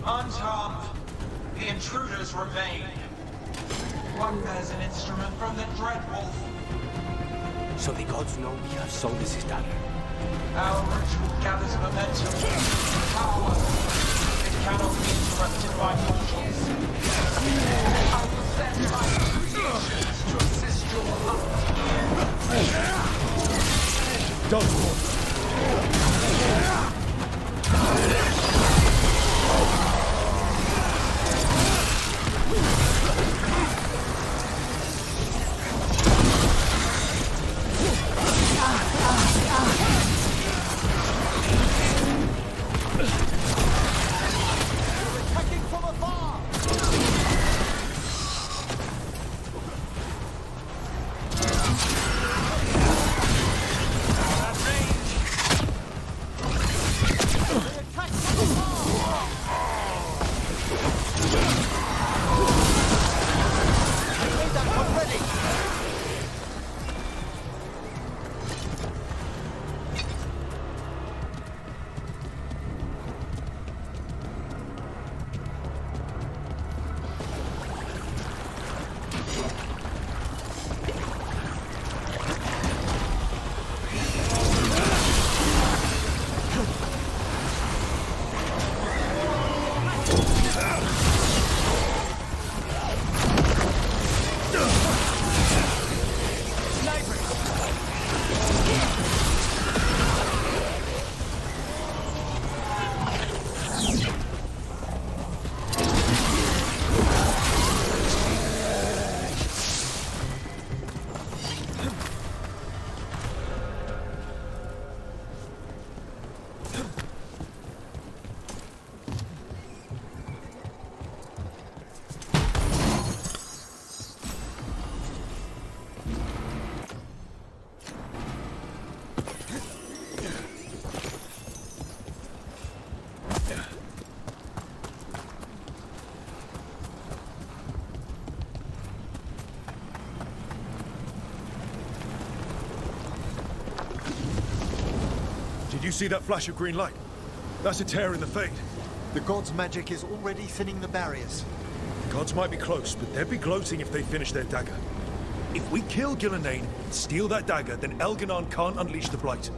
Unharmed, the intruders remain. One bears an instrument from the Dread Wolf. So the gods know we have sold this dagger. Our ritual gathers momentum, power. It cannot be interrupted by mortals. I will send my creations to assist your hunt. Don't Did you see that flash of green light? That's a tear in the Fade. The god's magic is already thinning the barriers. The gods might be close, but they'd be gloating if they finish their dagger. If we kill Gillenane and steal that dagger, then Elganon can't unleash the Blight.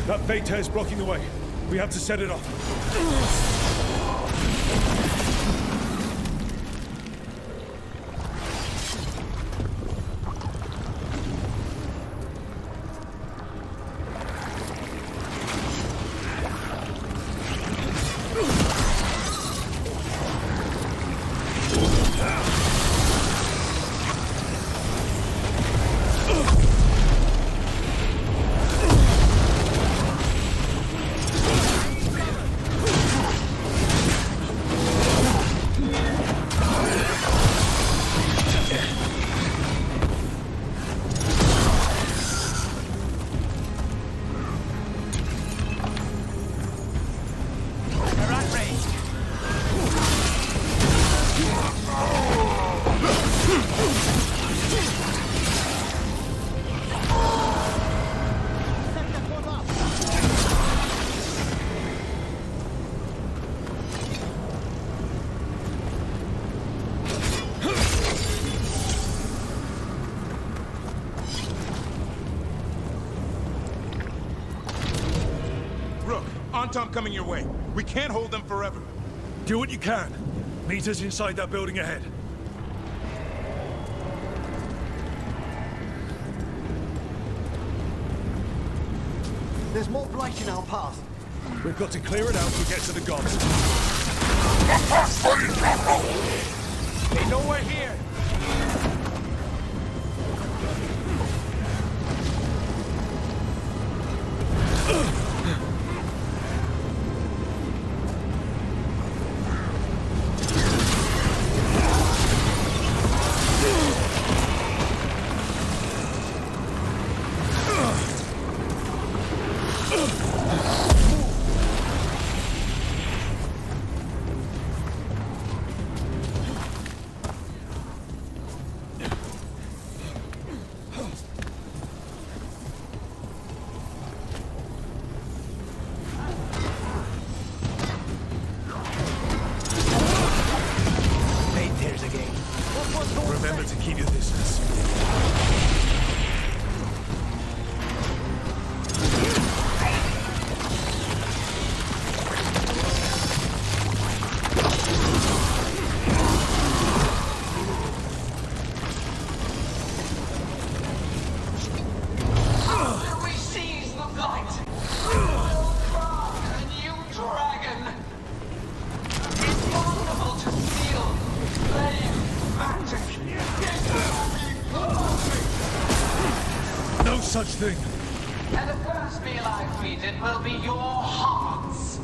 That Fade tear's blocking the way. We have to set it off. Tom coming your way. We can't hold them forever. Do what you can. Meet us inside that building ahead. There's more blight in our path. We've got to clear it out to get to the gods. They know we're here. better to keep your distance. After we seize the blight, we'll crown a new dragon. It's possible to steal flame magic. No such thing. And the first meal I feed it will be your hearts.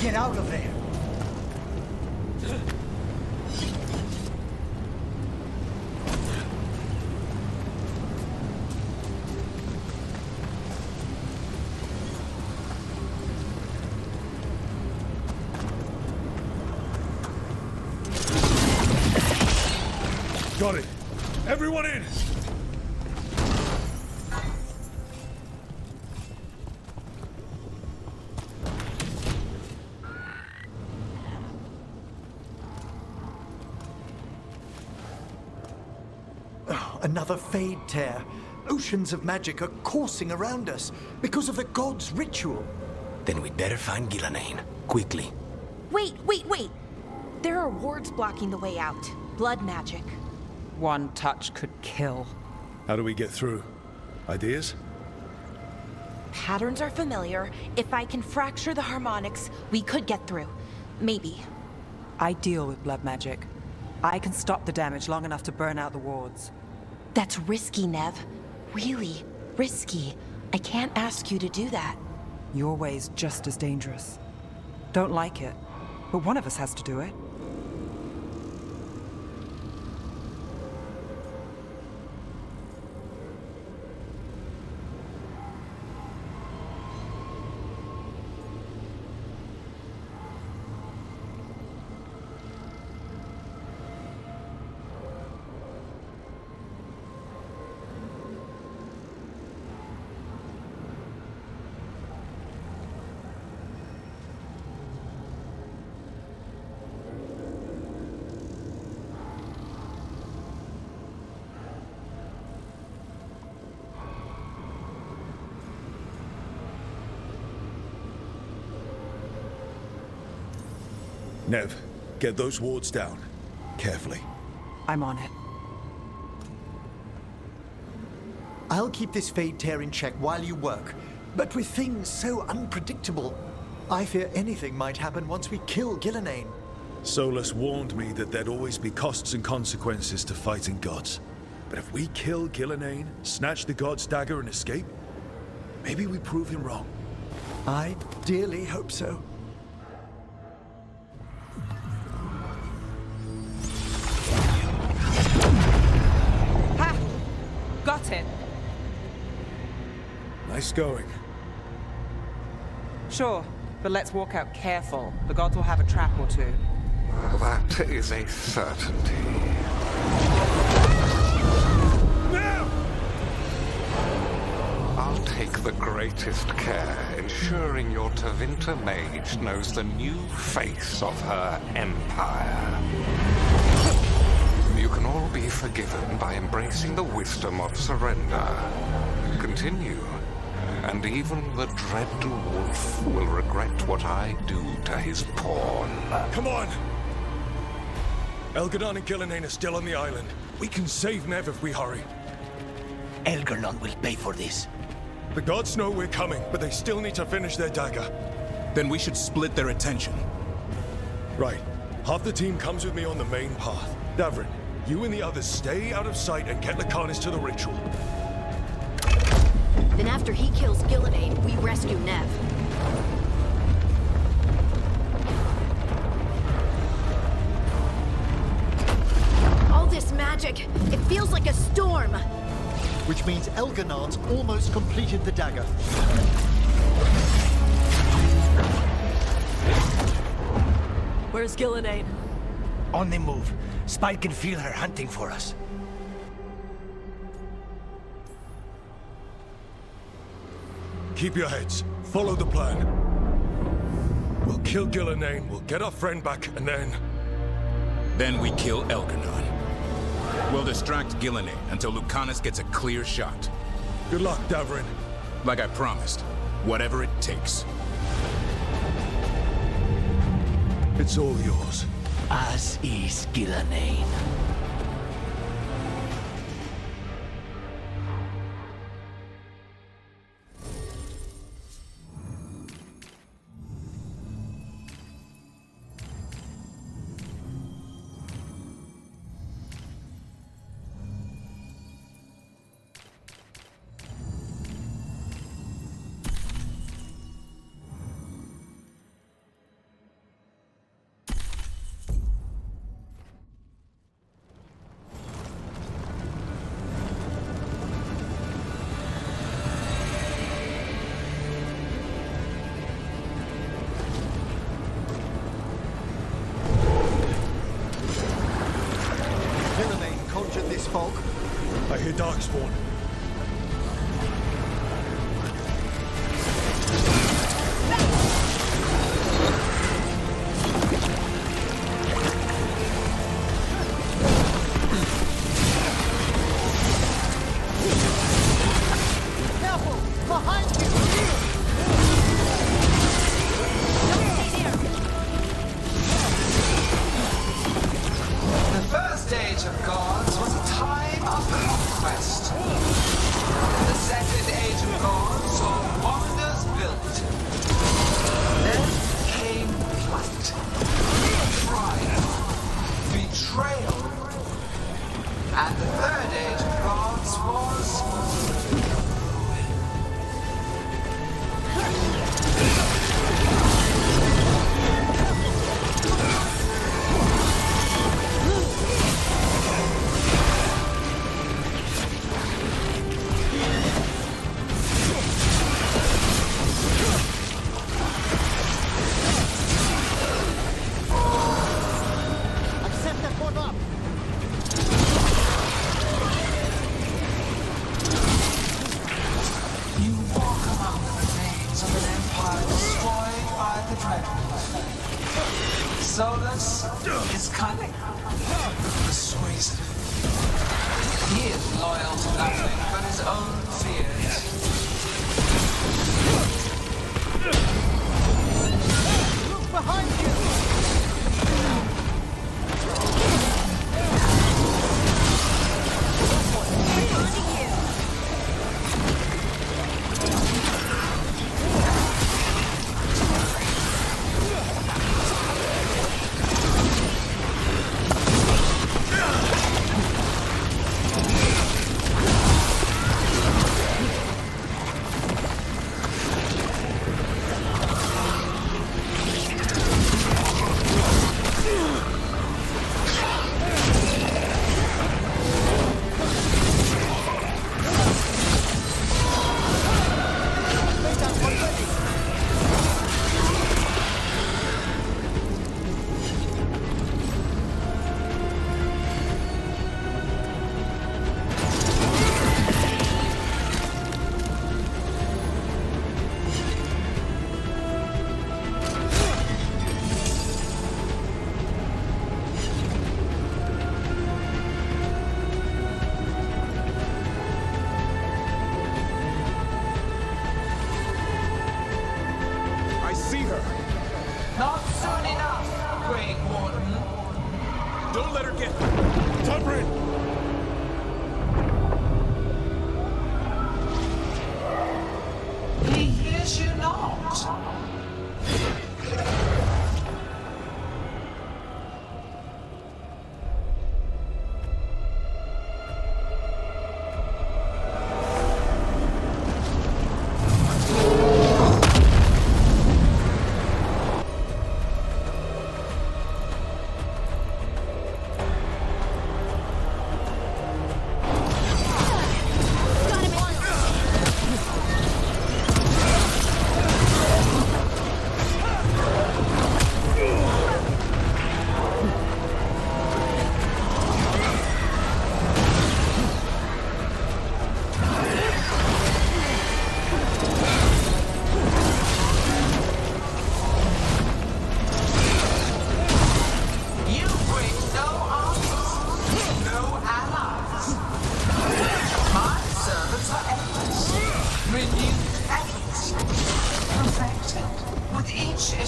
Get out of there! Got it. Everyone in! Another fade tear. Oceans of magic are coursing around us because of the god's ritual. Then we'd better find Gillenane. Quickly. Wait! There are wards blocking the way out. Blood magic. One touch could kill. How do we get through? Ideas? Patterns are familiar. If I can fracture the harmonics, we could get through. Maybe. I deal with blood magic. I can stop the damage long enough to burn out the wards. That's risky, Nev. Really risky. I can't ask you to do that. Your way's just as dangerous. Don't like it, but one of us has to do it. Nev, get those wards down. Carefully. I'm on it. I'll keep this fade tear in check while you work. But with things so unpredictable, I fear anything might happen once we kill Gillenane. Solus warned me that there'd always be costs and consequences to fighting gods. But if we kill Gillenane, snatch the god's dagger and escape, maybe we prove him wrong. I dearly hope so. Ha! Got it. Nice going. Sure, but let's walk out careful. The gods will have a trap or two. That is a certainty. I'll take the greatest care, ensuring your Tevinter mage knows the new face of her empire. You can all be forgiven by embracing the wisdom of surrender. continue. And even the dread wolf will regret what I do to his pawn. Come on! Elgadon and Gillenane are still on the island. We can save Nev if we hurry. Elgarnon will pay for this. The gods know we're coming, but they still need to finish their dagger. Then we should split their attention. Right. Half the team comes with me on the main path. Davrin, you and the others stay out of sight and get Lakanis to the ritual. Then after he kills Gillenane, we rescue Nev. All this magic, it feels like a storm. Which means Elganon's almost completed the dagger. Where's Gillenane? On the move. Spike can feel her hunting for us. Keep your heads. Follow the plan. We'll kill Gillenane, we'll get our friend back, and then... Then we kill Elgarnon. We'll distract Gillenane until Lucanus gets a clear shot. Good luck, Davrin. Like I promised. Whatever it takes. It's all yours. As is Gillenane. Gillenane conjured this fog. I hear Darkspawn. Careful! Behind you! The first age of gods was a time of conquest. The second age of gods saw wonders built. Then came plight, trial, betrayal. And the third age of gods was... I've set that one up! You walk among the remains of an empire destroyed by the Dreadwolf. Solus is cunning, persuasive. He is loyal to nothing but his own fears. Look behind you!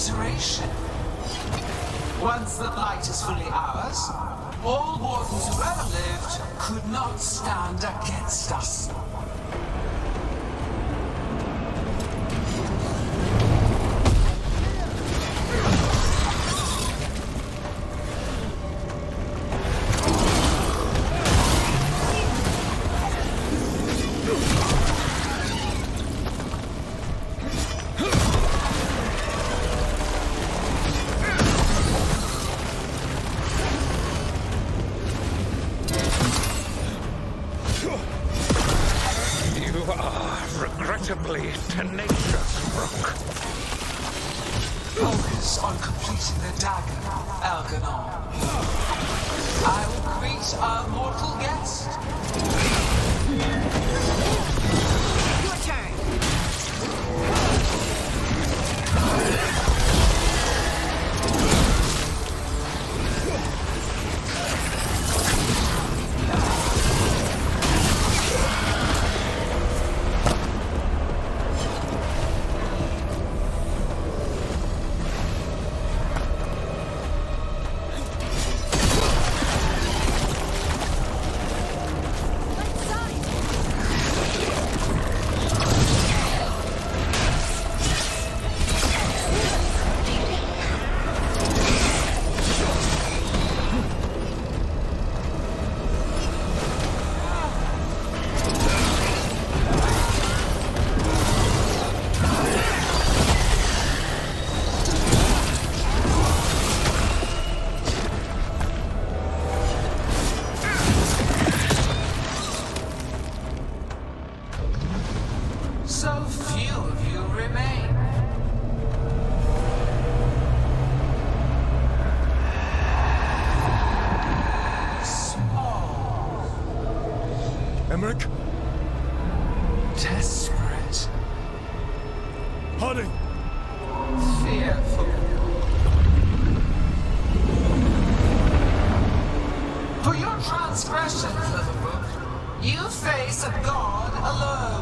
iteration. Once the light is fully ours, all wardens who ever lived could not stand against us. You are regrettably tenacious, Rook. Focus on completing the dagger, Algernon. I will greet our mortal guest. Your turn. So few of you remain. Small, Emmerich? desperate, Harding! fearful. For your transgressions, little book, you face a god alone.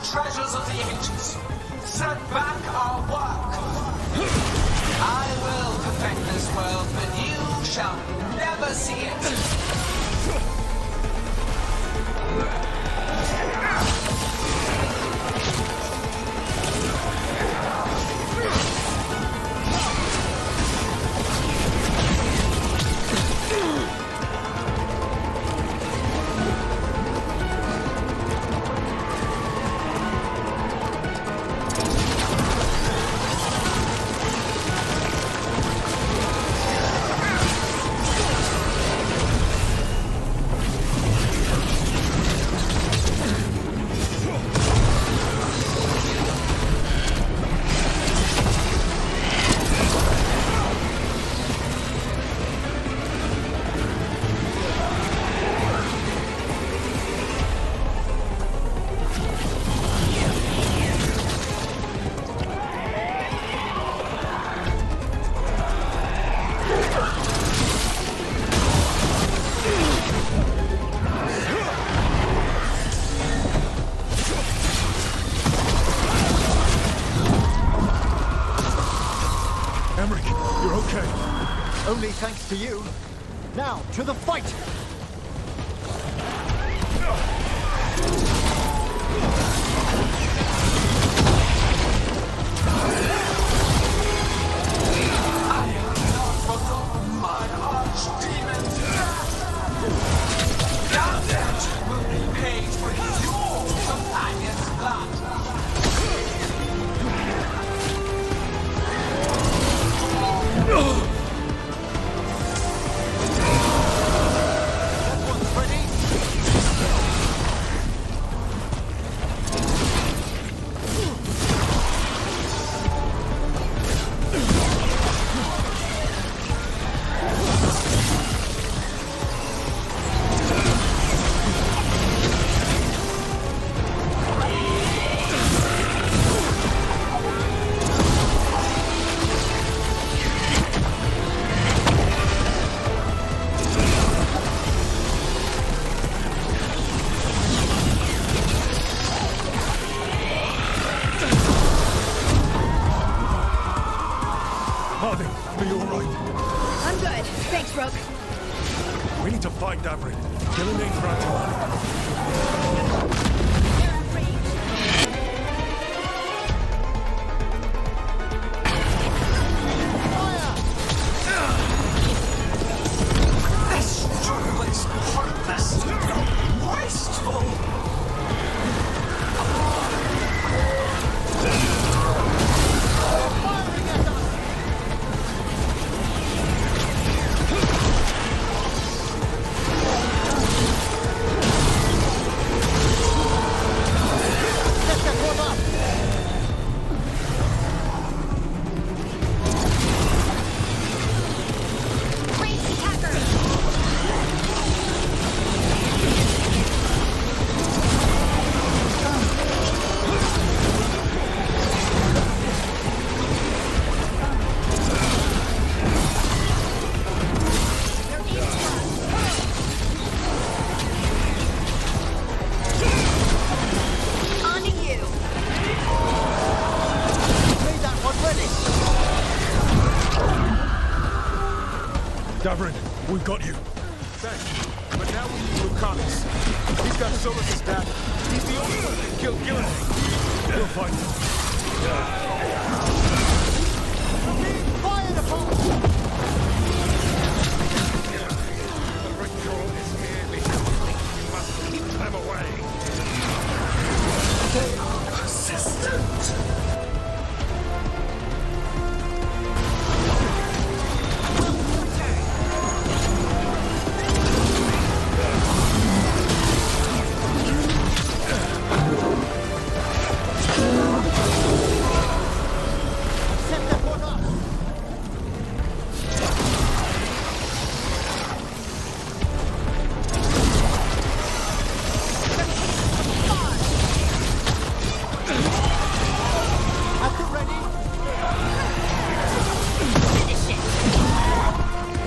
Treasures of the ages. Set back our work. I will perfect this world, but you shall never see it. Emmerich, you're okay. Only thanks to you. Now, to the fight! I have not forgotten my archdemon. That debt will be paid with your companion's blood. Davrin, we've got you. Thanks. But now we need Lucanus. He's got Solus's dagger. He's the only one that killed Gillinan. We'll find him. Fired upon! The ritual is nearly complete. We must keep them away. They are persistent.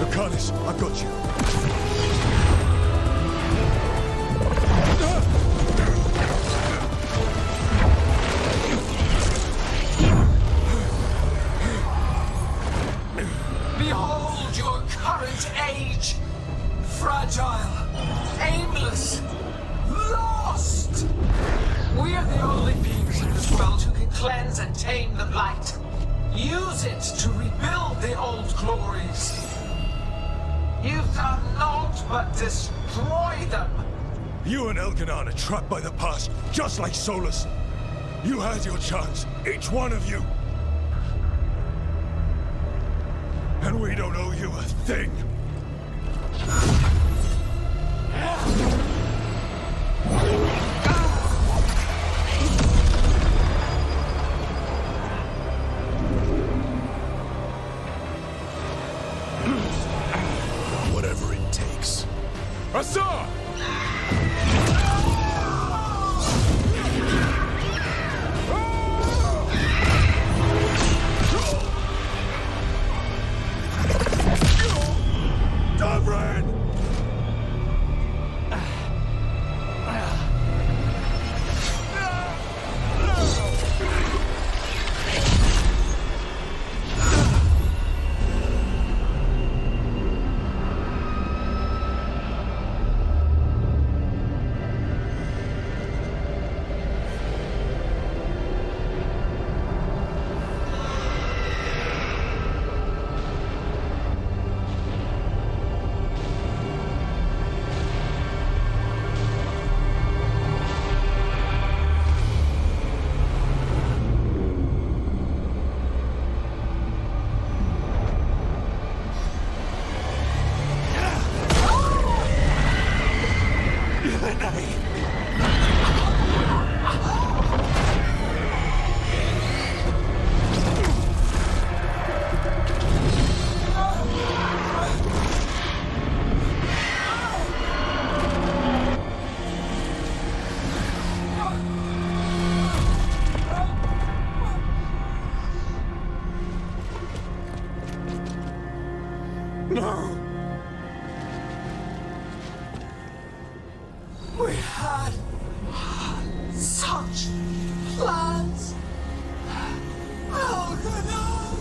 Lucanus, I've got you. Behold your current age. Fragile, aimless, lost. We are the only beings in this world who can cleanse and tame the blight. Use it to rebuild the old glories. You've done naught but destroy them. You and Elkanon are trapped by the past, just like Solus. You had your chance, each one of you. And we don't owe you a thing. Whatever it takes. Assad! Davrin! No! We had such plans. Elkanon!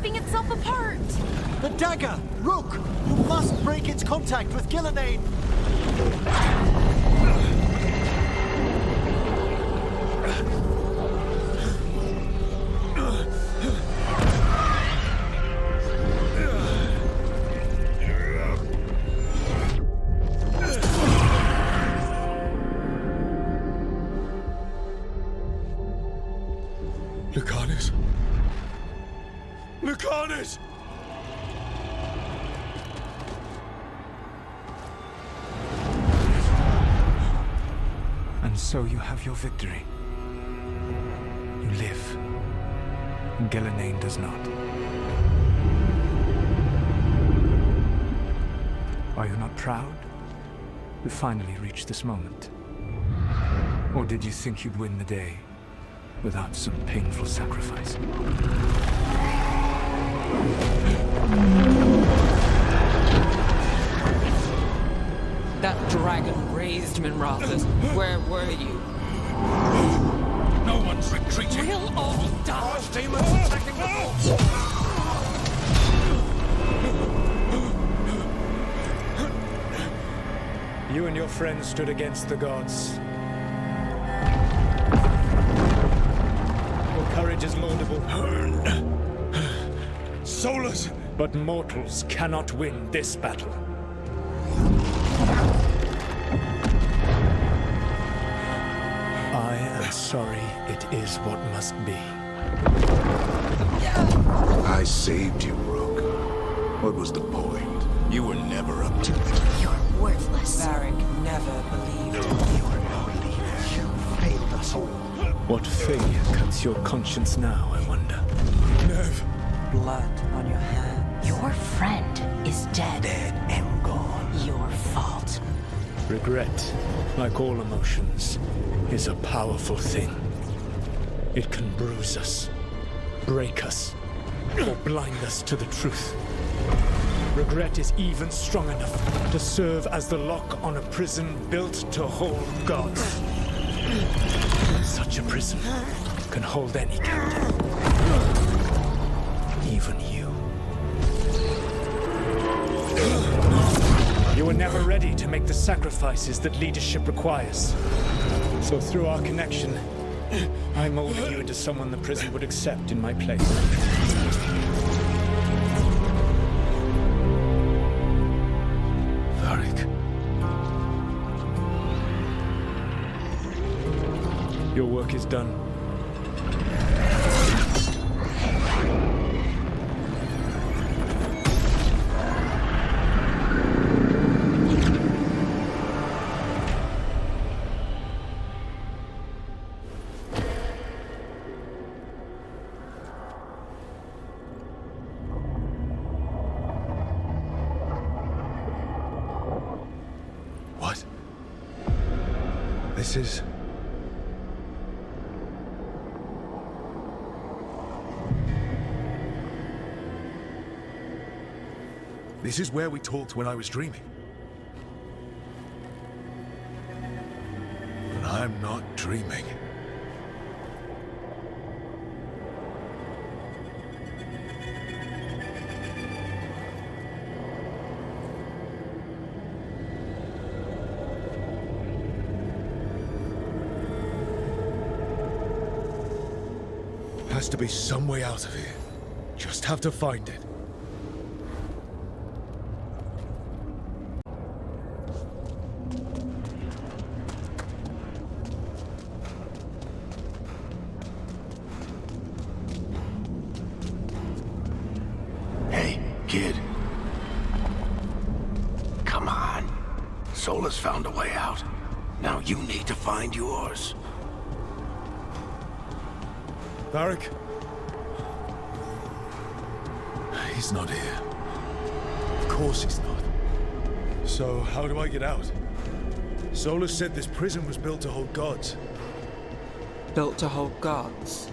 ripping itself apart! The dagger! Rook! You must break its contact with Gillenane! Lucanus! Lucanus! And so you have your victory. You live. And Gillenane does not. Are you not proud? You finally reached this moment. Or did you think you'd win the day without some painful sacrifice? That dragon raised Minrathus. Where were you? No one's retreating. We'll all die. Demons attacking the force. You and your friends stood against the gods. Your courage is laudable. Solus! But mortals cannot win this battle. I am sorry it is what must be. I saved you, Rook. What was the point? You were never up to it. You're worthless. Varric never believed. You are no leader. You failed us all. What failure cuts your conscience now, I wonder? Nev! Blood on your hands. Your friend is dead. Dead and gone. Your fault. Regret, like all emotions, is a powerful thing. It can bruise us, break us, or blind us to the truth. Regret is even strong enough to serve as the lock on a prison built to hold gods. Such a prison can hold any captive. Even you. You were never ready to make the sacrifices that leadership requires. So through our connection, I molded you into someone the prison would accept in my place. Varric. Your work is done. What? This is... This is where we talked when I was dreaming. But I'm not dreaming. Has to be some way out of here. Just have to find it. Hey, kid. Come on. Solus found a way out. Now you need to find yours. Varric? He's not here. Of course he's not. So, how do I get out? Solus said this prison was built to hold gods. Built to hold gods.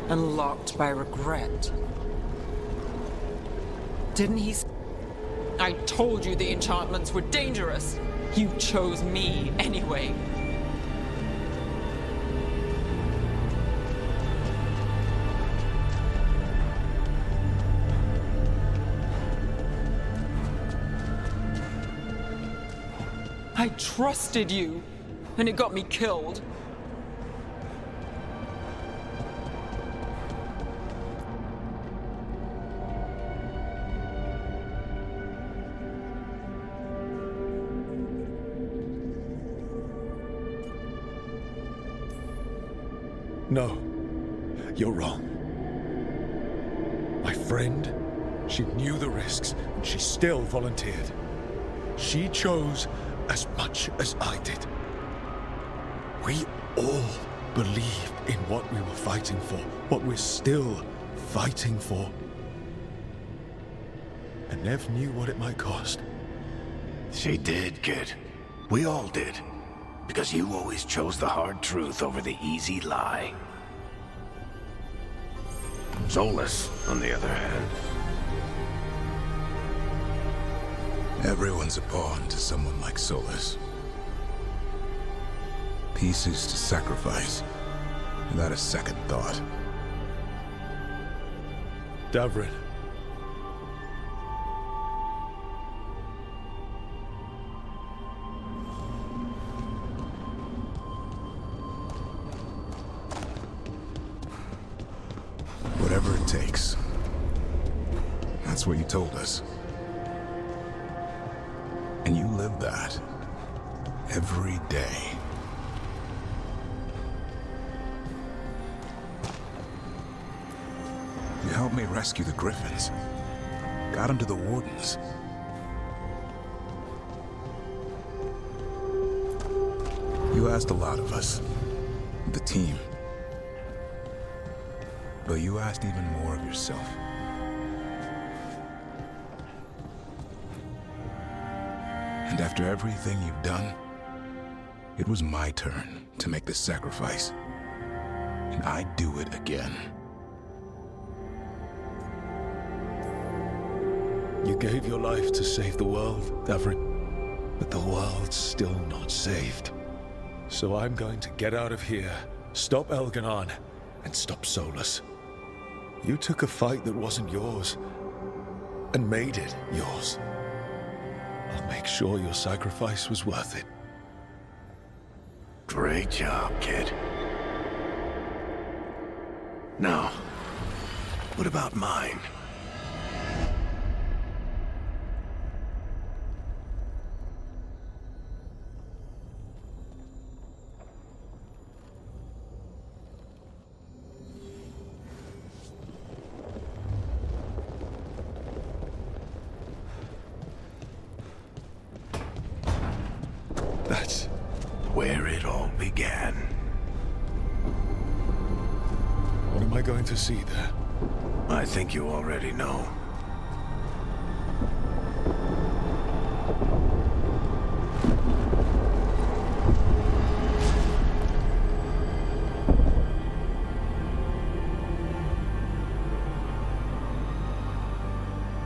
And locked by regret. Didn't he I told you the enchantments were dangerous. You chose me anyway. I trusted you, and it got me killed. No, you're wrong. My friend, she knew the risks, and she still volunteered. She chose as much as I did. We all believed in what we were fighting for, what we're still fighting for. And Nev knew what it might cost. She did, kid. We all did. Because you always chose the hard truth over the easy lie. Solus, on the other hand. Everyone's a pawn to someone like Solus. Pieces to sacrifice, without a second thought. Davrin. Whatever it takes. That's what you told us. And you live that. Every day. You helped me rescue the Griffins. Got them to the Wardens. You asked a lot of us. The team. But you asked even more of yourself. And after everything you've done, it was my turn to make the sacrifice. And I'd do it again. You gave your life to save the world, Davrin. But the world's still not saved. So I'm going to get out of here, stop Elganon, and stop Solus. You took a fight that wasn't yours, and made it yours. I'll make sure your sacrifice was worth it. Great job, kid. Now, what about mine? That's where it all began. What am I going to see there? I think you already know.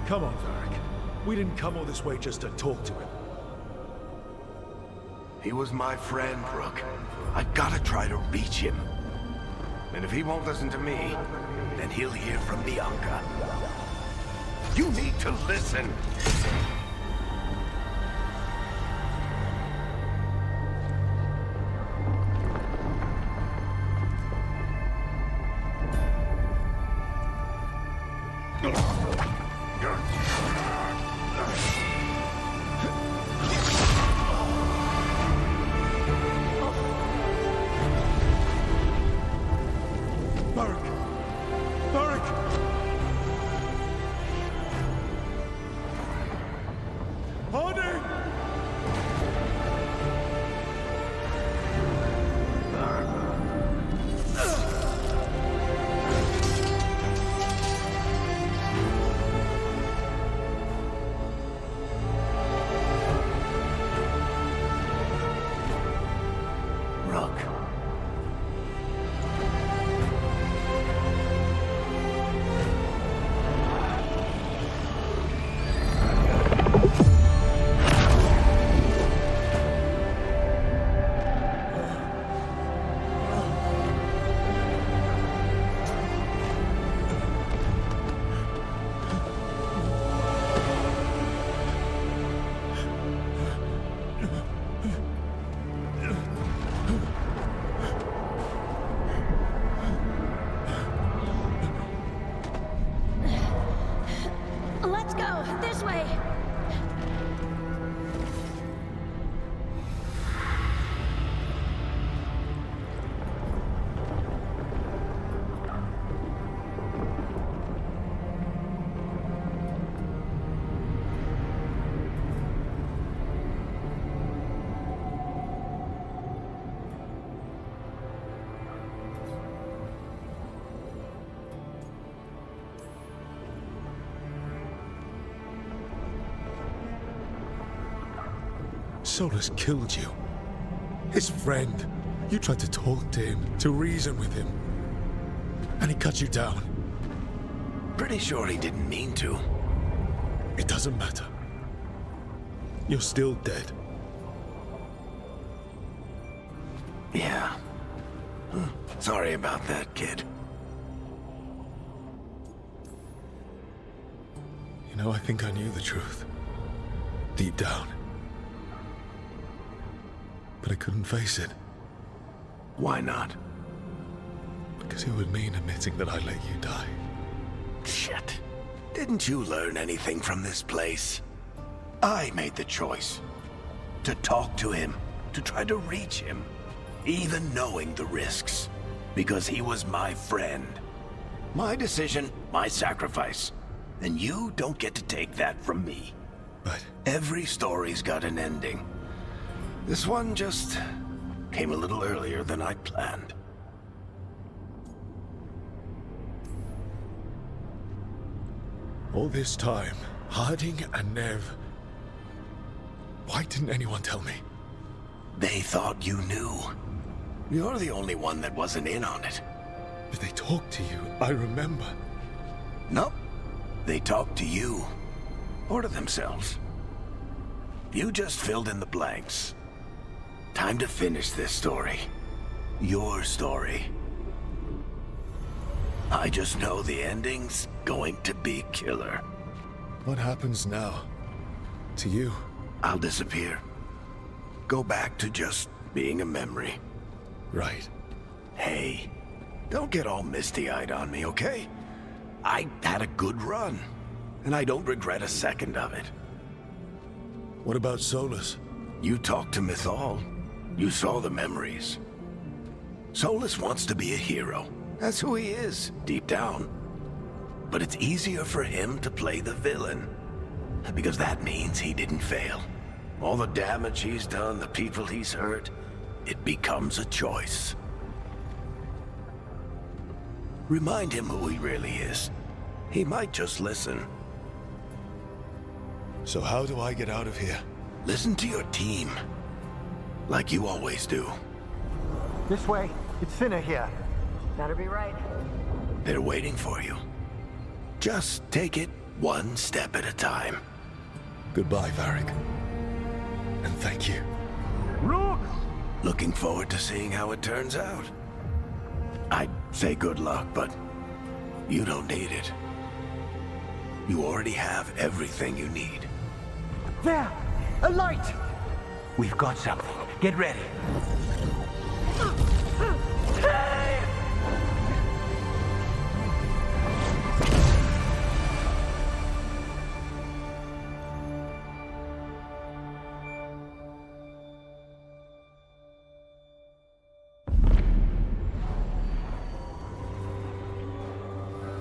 Come on, Varric. We didn't come all this way just to talk to him. He was my friend, Rook. I gotta try to reach him. And if he won't listen to me, then he'll hear from Bianca. You need to listen! Solus killed you. His friend. You tried to talk to him, to reason with him. And he cut you down. Pretty sure he didn't mean to. It doesn't matter. You're still dead. Yeah. Sorry about that, kid. You know, I think I knew the truth. Deep down. But I couldn't face it. Why not? Because it would mean admitting that I let you die. Shit. Didn't you learn anything from this place? I made the choice. To talk to him. To try to reach him. Even knowing the risks. Because he was my friend. My decision, my sacrifice. And you don't get to take that from me. But every story's got an ending. This one just came a little earlier than I planned. all this time, Harding and Nev, why didn't anyone tell me? They thought you knew. You're the only one that wasn't in on it. But they talked to you, I remember. Nope. They talked to you. Or to themselves. You just filled in the blanks. Time to finish this story. Your story. I just know the ending's going to be killer. What happens now? To you? I'll disappear. Go back to just being a memory. Right. Hey, don't get all misty-eyed on me, okay? I had a good run, and I don't regret a second of it. What about Solus? You talked to Mythal. You saw the memories. Solus wants to be a hero. That's who he is, deep down. But it's easier for him to play the villain. Because that means he didn't fail. All the damage he's done, the people he's hurt, it becomes a choice. Remind him who he really is. He might just listen. So how do I get out of here? Listen to your team. Like you always do. This way. It's thinner here. Better be right. They're waiting for you. Just take it one step at a time. Goodbye, Varric. And thank you. Look! Looking forward to seeing how it turns out. I'd say good luck, but you don't need it. You already have everything you need. There! A light! We've got something. Get ready.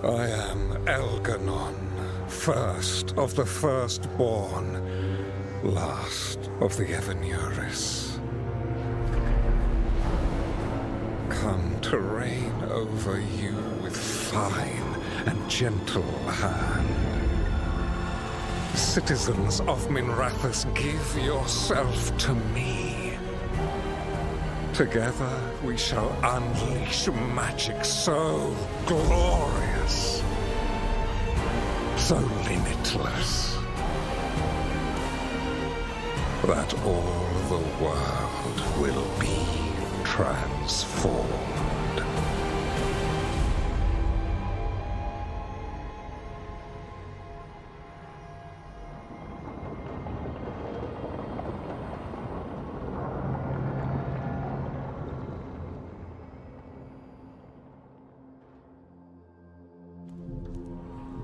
I am Elganon, first of the firstborn, last of the Evanuris. Come to reign over you with fine and gentle hand. Citizens of Minrathous, give yourself to me. Together we shall unleash magic so glorious, so limitless, that all the world will be transformed.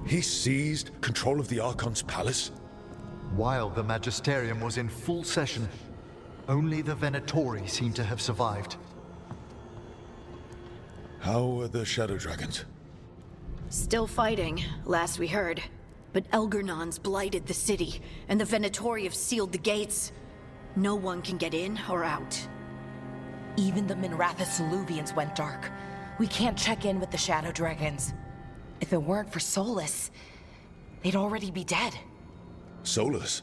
He seized control of the Archon's palace? While the Magisterium was in full session, only the Venatori seem to have survived. How are the Shadow Dragons? Still fighting, last we heard. But Elgernon's blighted the city, and the Venatori have sealed the gates. No one can get in or out. Even the Minrathous Illuvians went dark. We can't check in with the Shadow Dragons. If it weren't for Solus, they'd already be dead. Solus?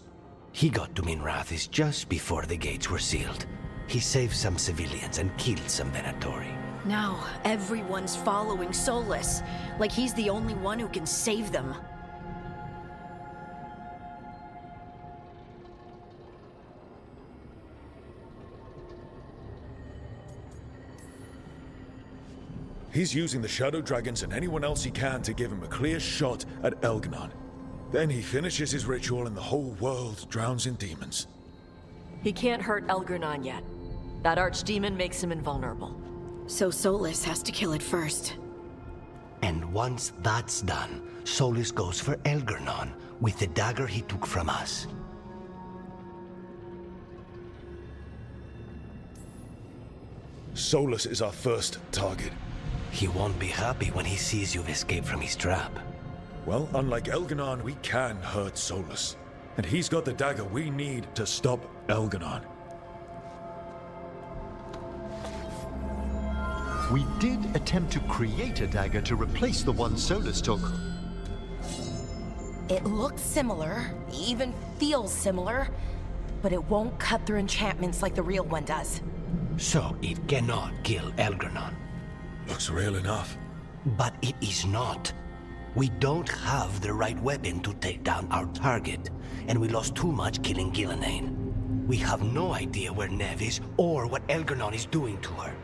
He got to Minrathis just before the gates were sealed. He saved some civilians and killed some Venatori. Now, everyone's following Solus, like he's the only one who can save them. He's using the Shadow Dragons and anyone else he can to give him a clear shot at Elganon. Then he finishes his ritual and the whole world drowns in demons. He can't hurt Elgarnon yet. That archdemon makes him invulnerable. So Solus has to kill it first. And once that's done, Solus goes for Elgarnon with the dagger he took from us. Solus is our first target. He won't be happy when he sees you've escaped from his trap. Well, unlike Elganon, we can hurt Solus. And he's got the dagger we need to stop Elganon. We did attempt to create a dagger to replace the one Solus took. It looks similar, even feels similar, but it won't cut through enchantments like the real one does. So it cannot kill Elgarnon. Looks real enough. But it is not. We don't have the right weapon to take down our target, and we lost too much killing Gillenane. We have no idea where Neve is or what Elgarnon is doing to her.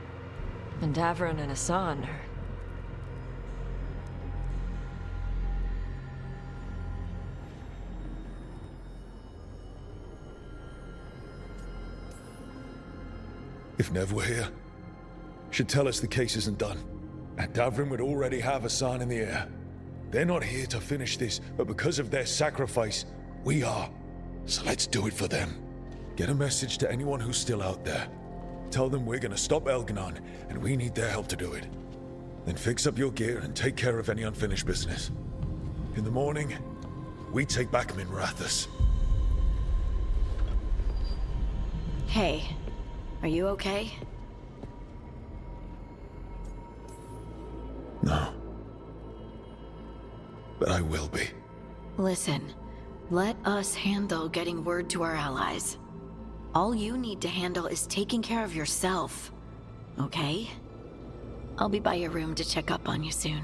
And Davron and Hassan are... If Nev were here, she'd tell us the case isn't done. And Davrin would already have a sign in the air. They're not here to finish this, but because of their sacrifice, we are. So let's do it for them. Get a message to anyone who's still out there. Tell them we're gonna stop Elganon, and we need their help to do it. Then fix up your gear and take care of any unfinished business. In the morning, we take back Minrathis. Hey, are you okay? No. But I will be. Listen, let us handle getting word to our allies. All you need to handle is taking care of yourself, okay? I'll be by your room to check up on you soon.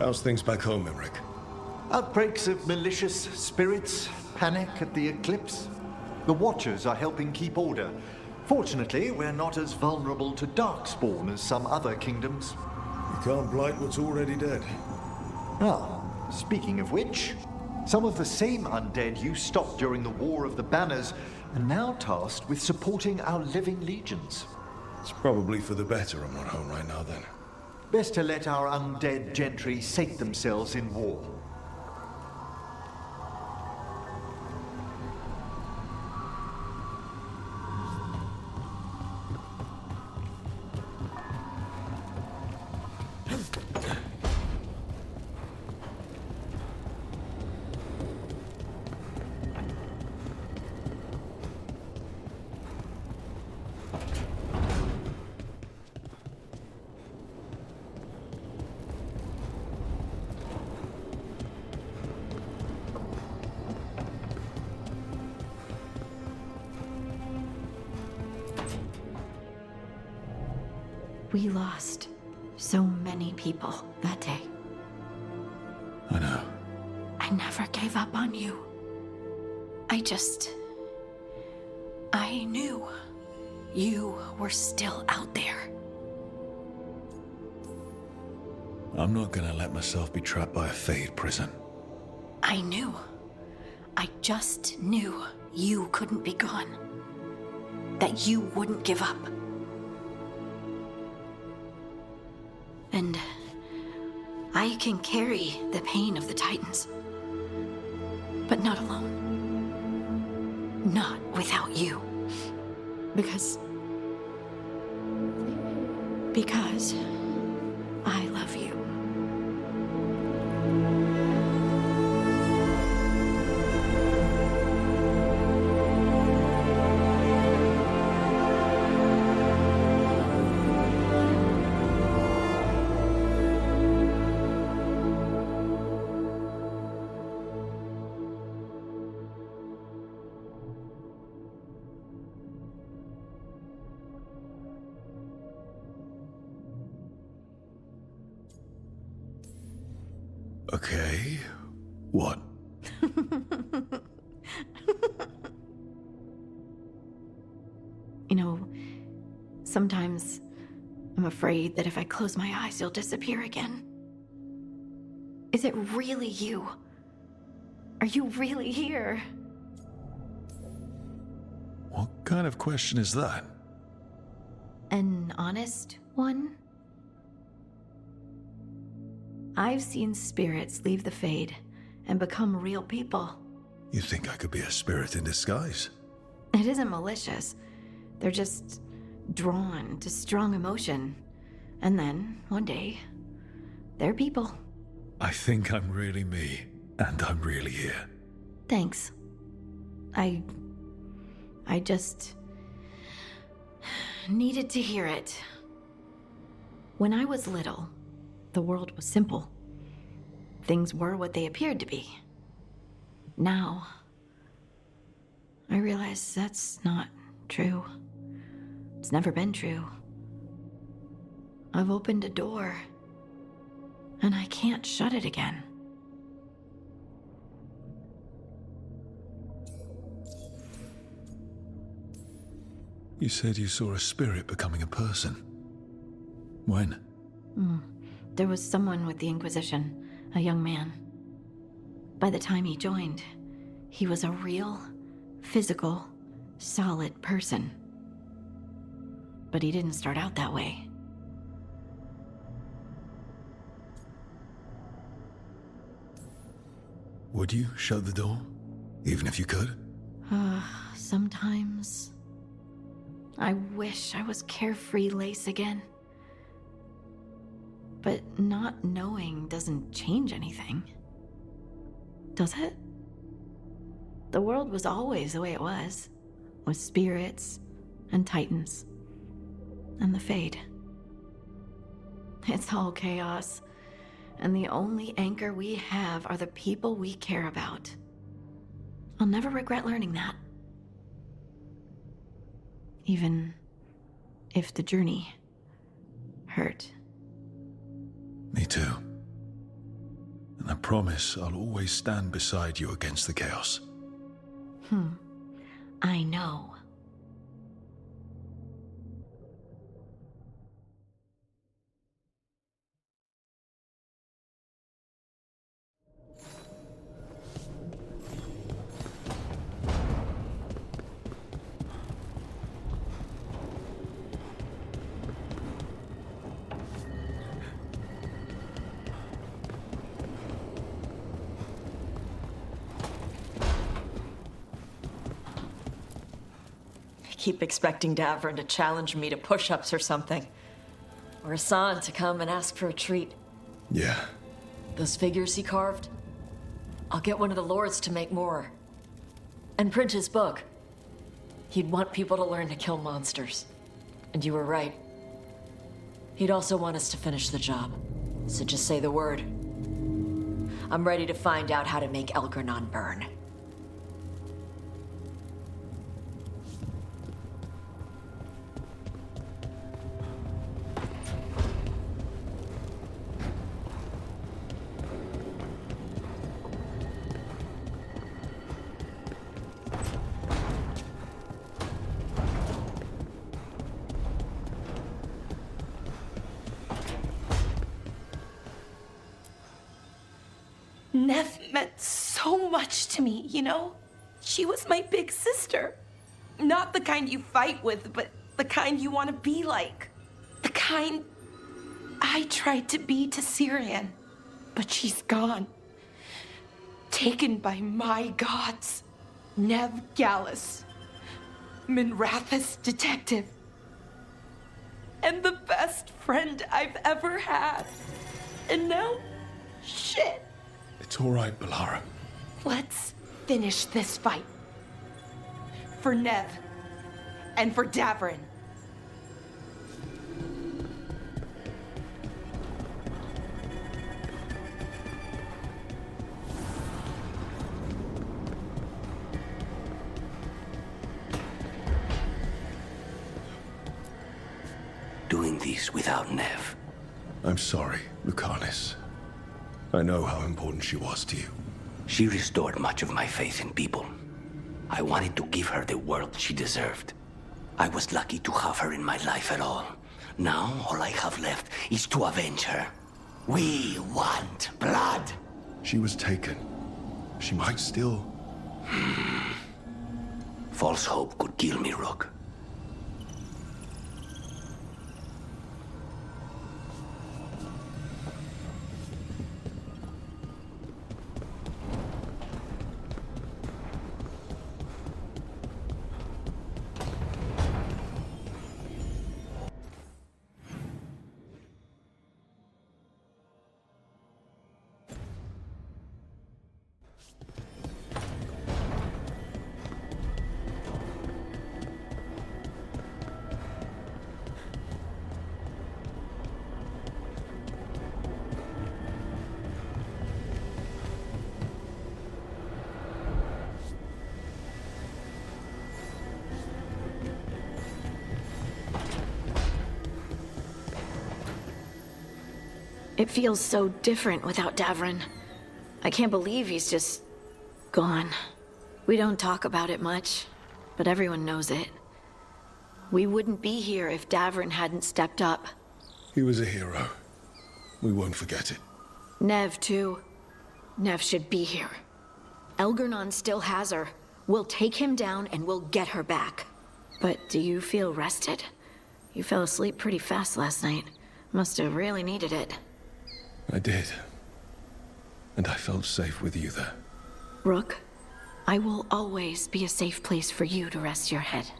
How's things back home, Imric? Outbreaks of malicious spirits, panic at the eclipse. The Watchers are helping keep order. Fortunately, we're not as vulnerable to darkspawn as some other kingdoms. You can't blight what's already dead. Ah, speaking of which, some of the same undead you stopped during the War of the Banners are now tasked with supporting our living legions. It's probably for the better I'm not home right now, then. Best to let our undead gentry sate themselves in war. We lost so many people that day. I know. I never gave up on you. I knew you were still out there. I'm not gonna let myself be trapped by a Fade prison. I knew. I just knew you couldn't be gone. That you wouldn't give up. And I can carry the pain of the Titans. But not alone. Not without you. Because I love you. Okay. What? You know, sometimes I'm afraid that if I close my eyes, you'll disappear again. Is it really you? Are you really here? What kind of question is that? An honest one? I've seen spirits leave the Fade and become real people. You think I could be a spirit in disguise? It isn't malicious. They're just drawn to strong emotion. And then, one day, they're people. I think I'm really me, and I'm really here. Thanks. I just needed to hear it. When I was little, the world was simple. Things were what they appeared to be. Now, I realize that's not true. It's never been true. I've opened a door, and I can't shut it again. You said you saw a spirit becoming a person. When? There was someone with the Inquisition, a young man. By the time he joined, he was a real, physical, solid person. But he didn't start out that way. Would you shut the door? Even if you could? Sometimes. I wish I was carefree Lace again. But not knowing doesn't change anything. Does it? The world was always the way it was, with spirits and titans and the Fade. It's all chaos, and the only anchor we have are the people we care about. I'll never regret learning that. Even if the journey hurt. Me too. And I promise I'll always stand beside you against the chaos. I know. I keep expecting Davrin to challenge me to push-ups or something. Or Hassan to come and ask for a treat. Yeah. Those figures he carved? I'll get one of the lords to make more. And print his book. He'd want people to learn to kill monsters. And you were right. He'd also want us to finish the job. So just say the word. I'm ready to find out how to make Elgernon burn. Nev meant so much to me, you know? She was my big sister. Not the kind you fight with, but the kind you want to be like. The kind I tried to be to Syrian. But she's gone. Taken by my gods. Nev Gallus. Minrathous detective. And the best friend I've ever had. And now, shit. It's all right, Balara. Let's finish this fight. For Nev. And for Davrin. Doing this without Nev. I'm sorry, Lucanis. I know how important she was to you. She restored much of my faith in people. I wanted to give her the world she deserved. I was lucky to have her in my life at all. Now, all I have left is to avenge her. We want blood! She was taken. She might still... False hope could kill me, Rook. It feels so different without Davrin. I can't believe he's just gone. We don't talk about it much, but everyone knows it. We wouldn't be here if Davrin hadn't stepped up. He was a hero. We won't forget it. Nev, too. Nev should be here. Elgernon still has her. We'll take him down and we'll get her back. But do you feel rested? You fell asleep pretty fast last night. Must have really needed it. I did. And I felt safe with you there. Rook, I will always be a safe place for you to rest your head.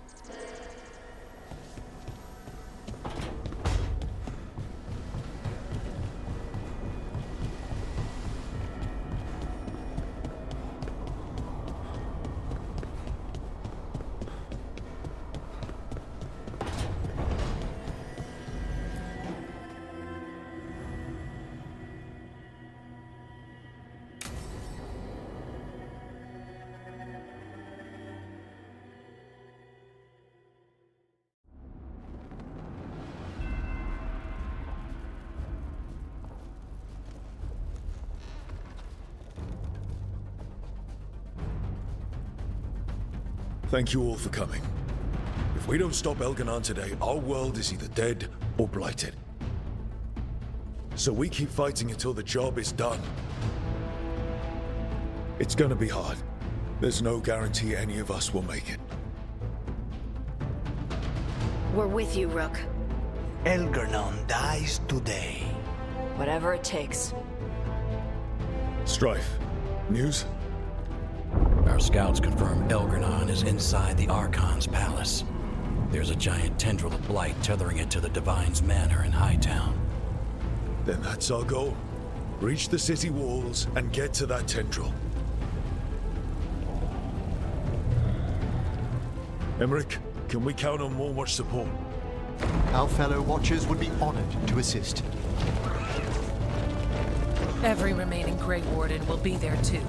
Thank you all for coming. If we don't stop Elganon today, our world is either dead or blighted. So we keep fighting until the job is done. It's gonna be hard. There's no guarantee any of us will make it. We're with you, Rook. Elganon dies today. Whatever it takes. Strife, news? Our scouts confirm Elganon is inside the Archon's palace. There's a giant tendril of blight tethering it to the Divine's manor in Hightown. Then that's our goal. Reach the city walls and get to that tendril. Emmerich, can we count on more watch support? Our fellow Watchers would be honored to assist. Every remaining Grey Warden will be there too.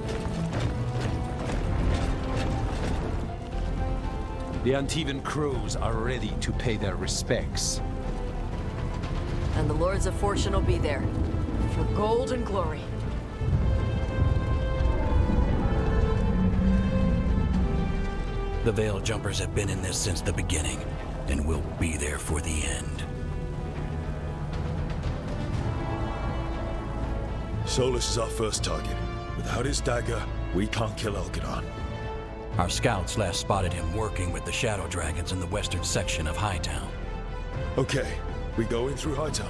The Antivan crows are ready to pay their respects. And the Lords of Fortune will be there. For gold and glory. The Veil Jumpers have been in this since the beginning, and will be there for the end. Solus is our first target. Without his dagger, we can't kill Elganon. Our scouts last spotted him working with the Shadow Dragons in the western section of Hightown. Okay, we go in through Hightown.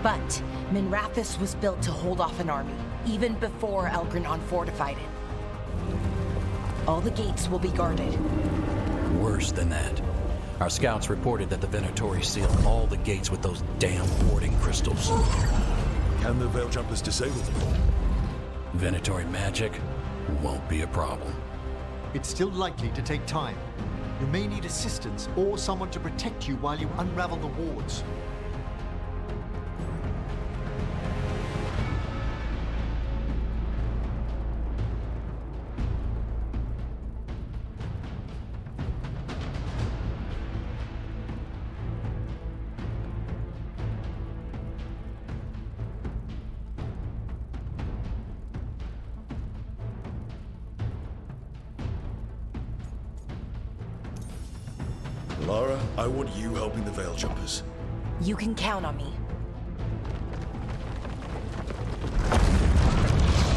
But Minrathous was built to hold off an army, even before Elganon fortified it. All the gates will be guarded. Worse than that. Our scouts reported that the Venatori sealed all the gates with those damn warding crystals. Can the Veil Jumpers disable them? Venatori magic won't be a problem. It's still likely to take time. You may need assistance or someone to protect you while you unravel the wards. Lara, I want you helping the Veil Jumpers. You can count on me.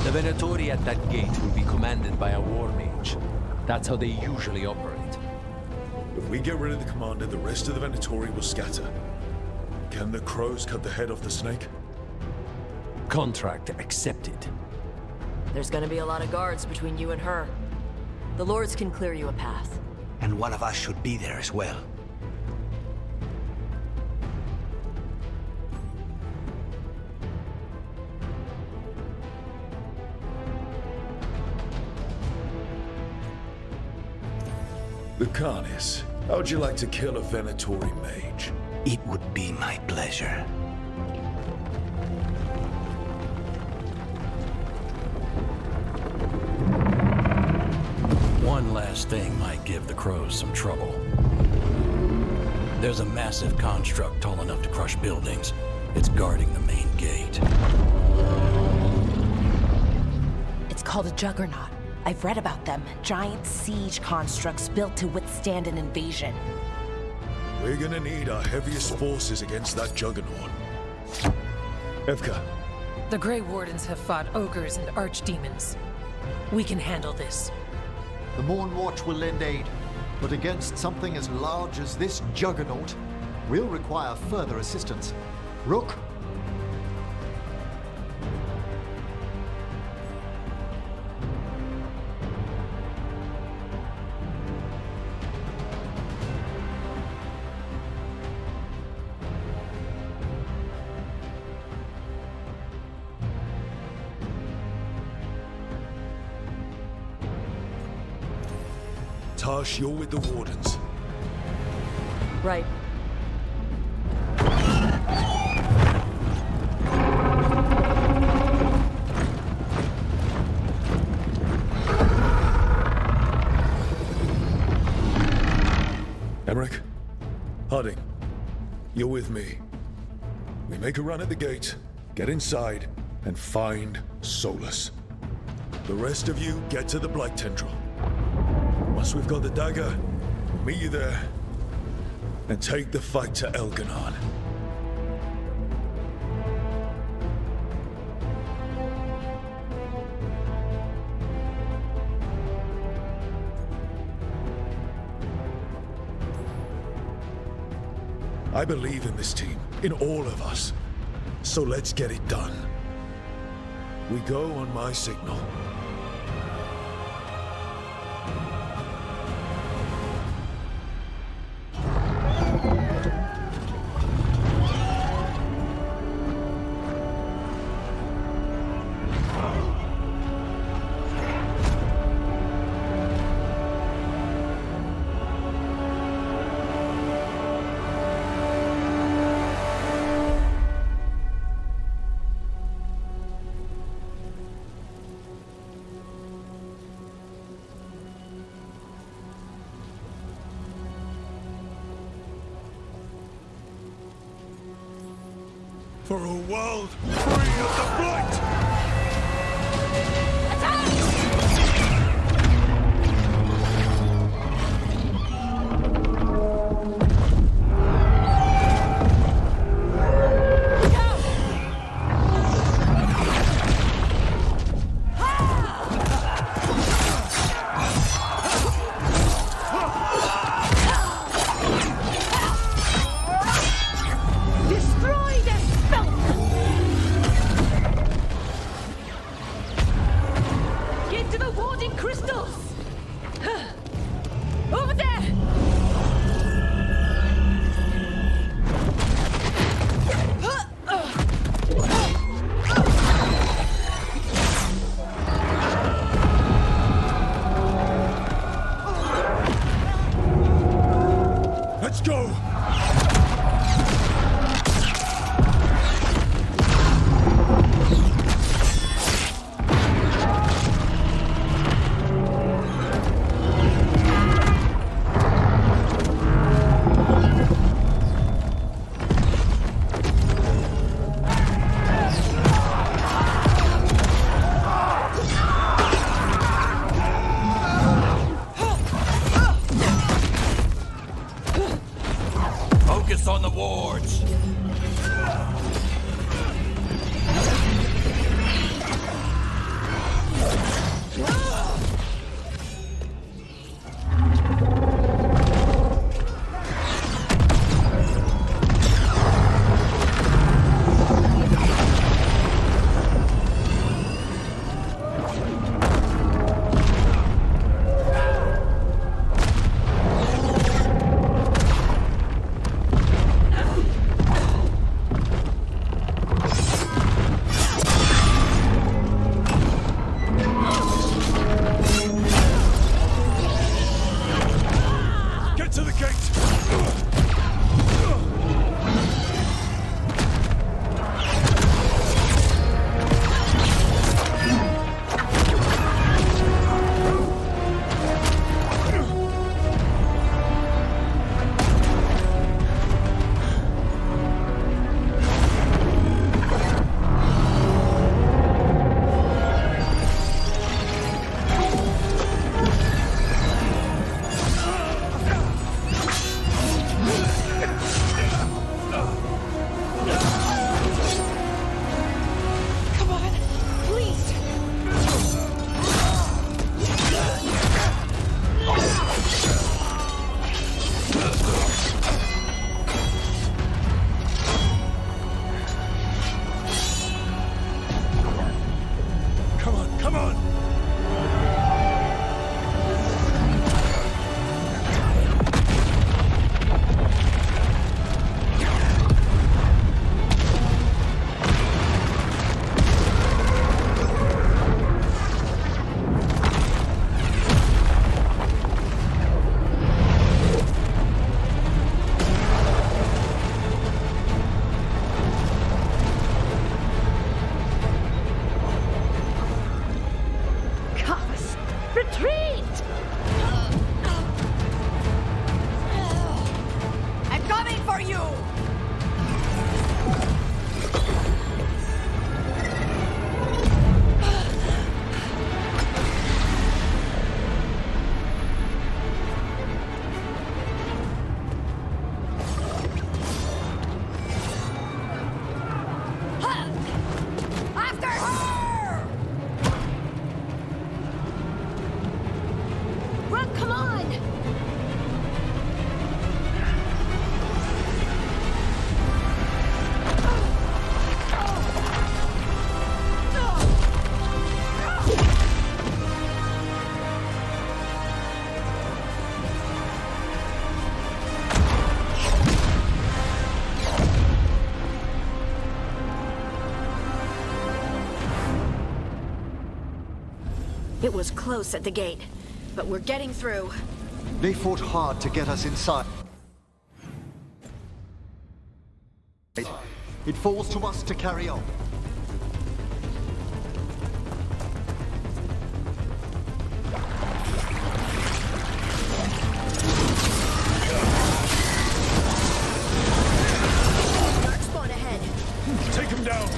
The Venatori at that gate will be commanded by a war mage. That's how they usually operate. If we get rid of the commander, the rest of the Venatori will scatter. Can the crows cut the head off the snake? Contract accepted. There's gonna be a lot of guards between you and her. The Lords can clear you a path. And one of us should be there as well. Lucanis, how'd you like to kill a Venatori mage? It would be my pleasure. One last thing might give the crows some trouble. There's a massive construct tall enough to crush buildings. It's guarding the main gate. It's called a juggernaut. I've read about them. Giant siege constructs built to withstand an invasion. We're gonna need our heaviest forces against that juggernaut. Evka. The Grey Wardens have fought ogres and archdemons. We can handle this. The Morn Watch will lend aid, but against something as large as this juggernaut, we'll require further assistance. Rook? Tash, you're with the Wardens. Right. Emmerich? Harding, you're with me. We make a run at the gate, get inside, and find Solus. The rest of you get to the Blight Tendril. Once we've got the dagger, we'll meet you there. And take the fight to Elganon. I believe in this team, in all of us. So let's get it done. We go on my signal. For a world free of the blight! On the wards! It was close at the gate, but we're getting through. They fought hard to get us inside. It falls to us to carry on. Spawn ahead. Take him down!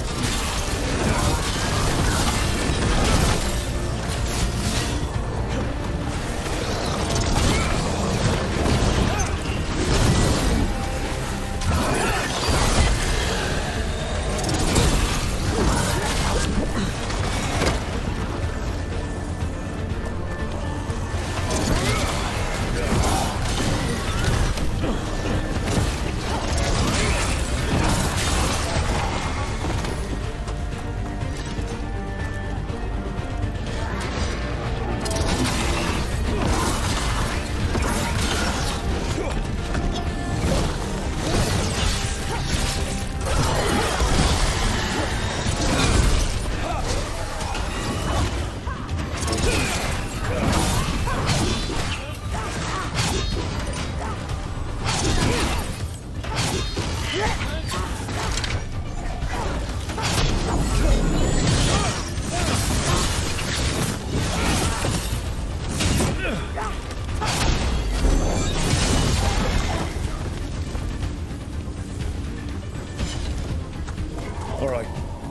All right,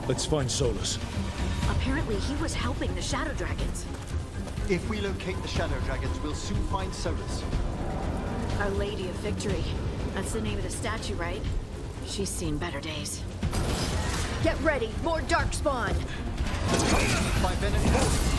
let's find Solus. Apparently he was helping the Shadow Dragons. If we locate the Shadow Dragons, we'll soon find Solus. Our Lady of Victory. That's the name of the statue, right? She's seen better days. Get ready, more Darkspawn! By Venator.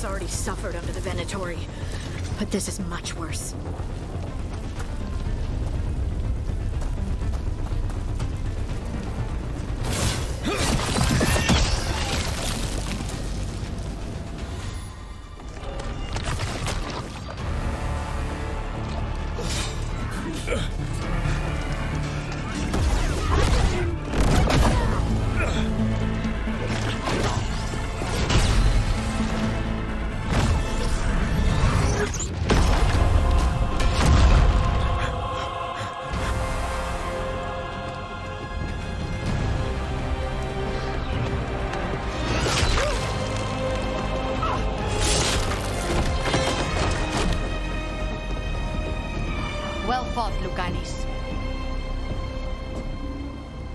Already suffered under the Venatori, but this is much worse.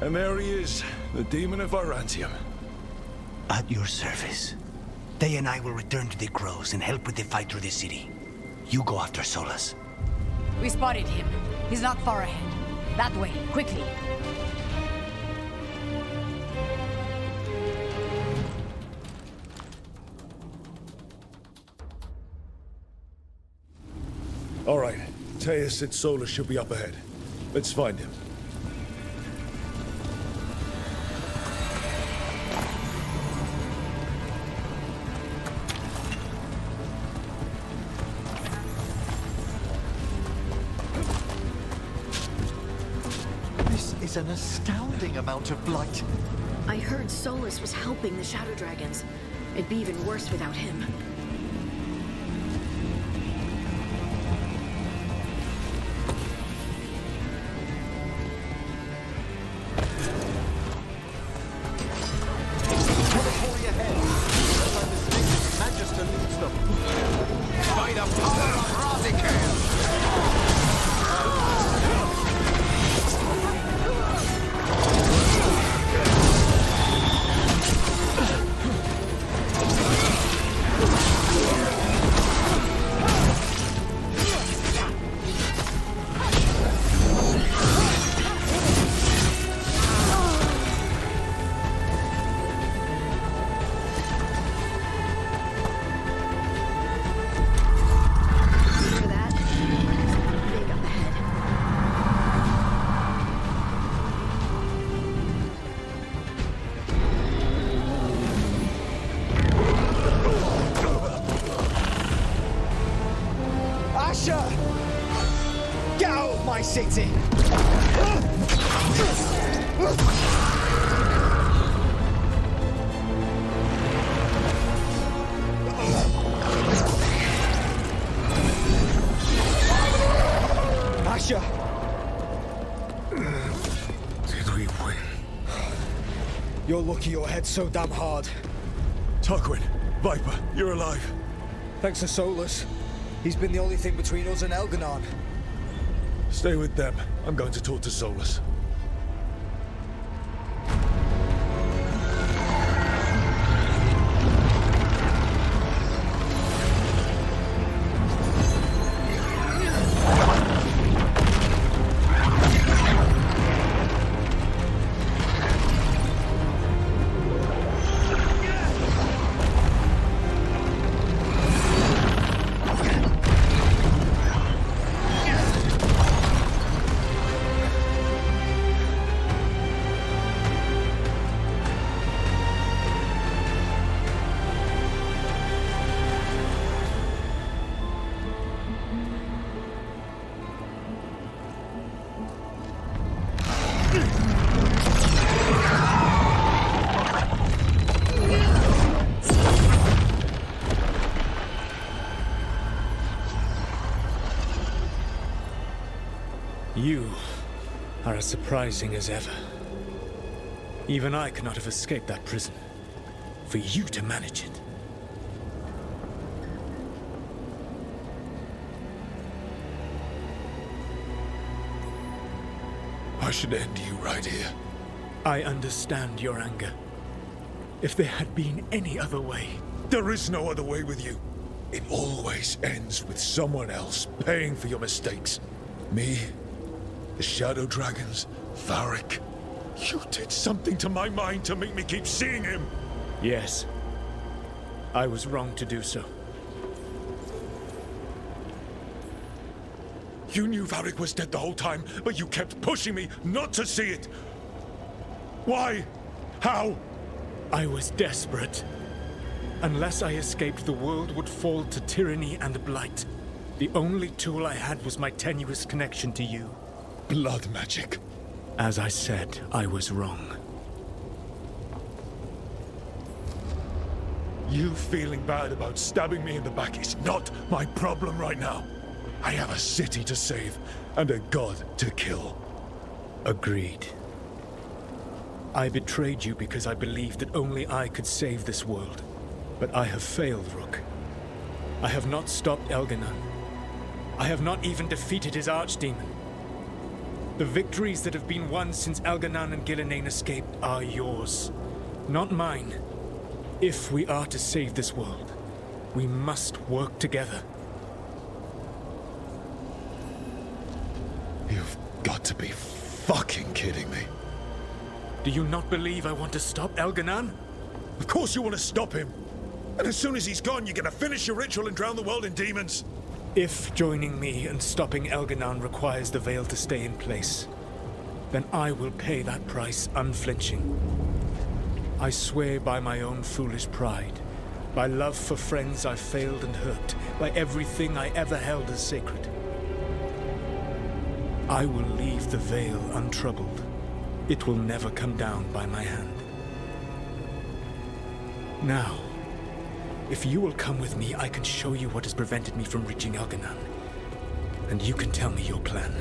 And there he is, the demon of Arantium. At your service. They and I will return to the Crows and help with the fight through the city. You go after Solus. We spotted him. He's not far ahead. That way, quickly. All right, Teus said Solus should be up ahead. Let's find him. This is carries an astounding amount of blight. I heard Solus was helping the Shadow Dragons. It'd be even worse without him. By the power of Razikale! Asher! Get out of my city! Asher! Did we win? You're lucky your head's so damn hard. Tarquin, Viper, you're alive. Thanks to Solus. He's been the only thing between us and Elganon. Stay with them. I'm going to talk to Solus. You are as surprising as ever. Even I could not have escaped that prison. For you to manage it. I should end you right here. I understand your anger. If there had been any other way... There is no other way with you. It always ends with someone else paying for your mistakes. Me, the Shadow Dragons, Varric. You did something to my mind to make me keep seeing him. Yes. I was wrong to do so. You knew Varric was dead the whole time, but you kept pushing me not to see it. Why? How? I was desperate. Unless I escaped, the world would fall to tyranny and blight. The only tool I had was my tenuous connection to you. Blood magic. As I said, I was wrong. You feeling bad about stabbing me in the back is not my problem right now. I have a city to save and a god to kill. Agreed. I betrayed you because I believed that only I could save this world. But I have failed, Rook. I have not stopped Elganon. I have not even defeated his archdemon. The victories that have been won since Elganon and Gillenane escaped are yours, not mine. If we are to save this world, we must work together. You've got to be fucking kidding me. Do you not believe I want to stop Elganon? Of course you want to stop him. And as soon as he's gone, you're gonna finish your ritual and drown the world in demons. If joining me and stopping Elganon requires the Veil to stay in place, then I will pay that price unflinching. I swear by my own foolish pride, by love for friends I failed and hurt, by everything I ever held as sacred. I will leave the Veil untroubled, it will never come down by my hand. Now, if you will come with me, I can show you what has prevented me from reaching Elganon. And you can tell me your plan.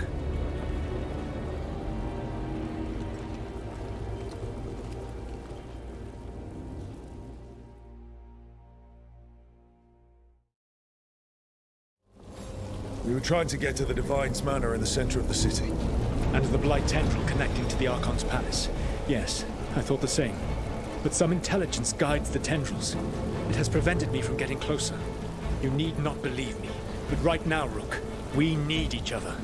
We were trying to get to the Divine's Manor in the center of the city. And the Blight Tendril connecting to the Archon's palace. Yes, I thought the same. But some intelligence guides the tendrils. It has prevented me from getting closer. You need not believe me. But right now, Rook, we need each other.